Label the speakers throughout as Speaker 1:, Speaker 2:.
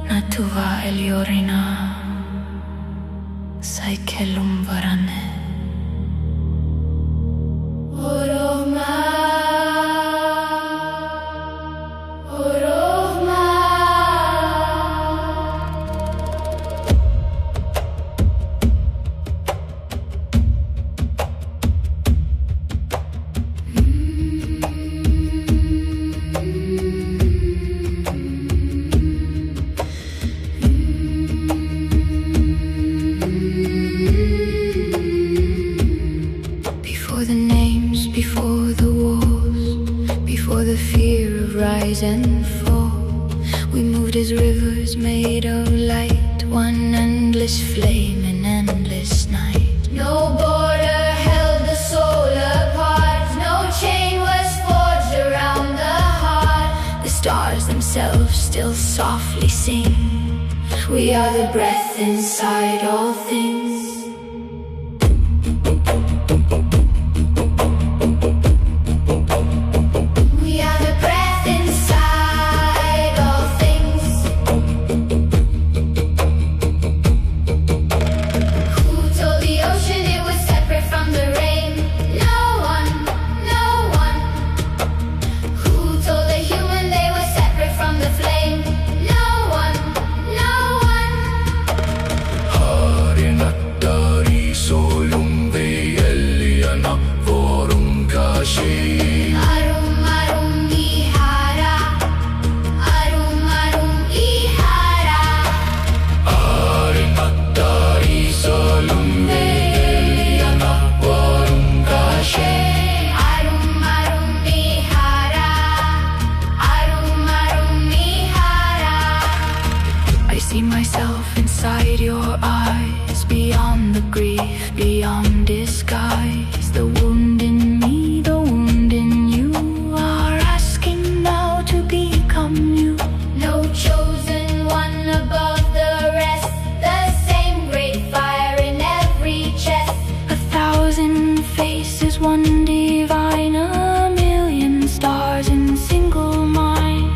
Speaker 1: Natuva eliorina saikelum varane. Before the wars, before the fear of rise and fall, we moved as rivers made of light, one endless flame, an endless night. No border held the soul apart, no chain was forged around the heart. The stars themselves still softly sing, we are the breath inside all things. See myself inside your eyes, beyond the grief, beyond disguise. The wound in me, the wound in you, are asking now to become new. No chosen one above the rest, the same great fire in every chest. 1,000 faces, one divine, a million stars in single mind.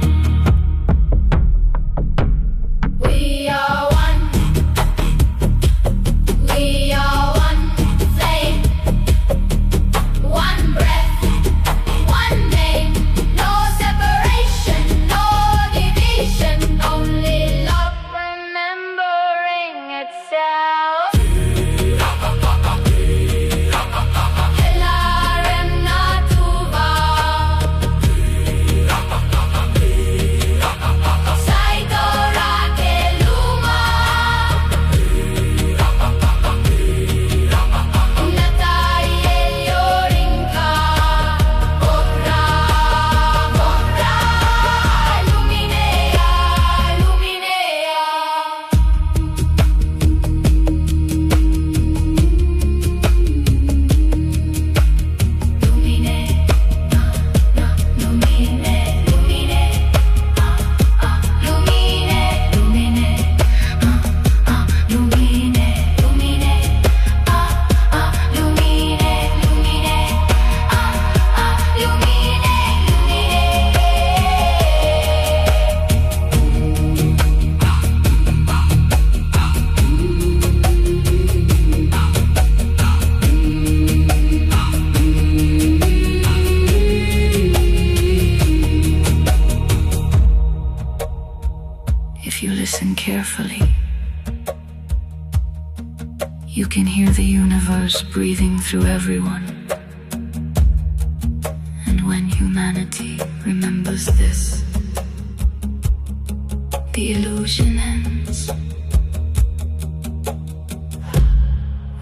Speaker 1: If you listen carefully, you can hear the universe breathing through everyone. And when humanity remembers this, the illusion ends.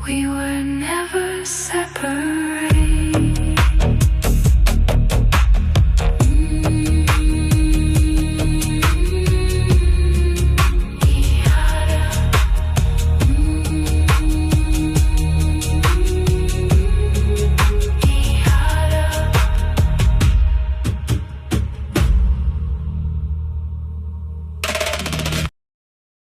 Speaker 1: We were never separate.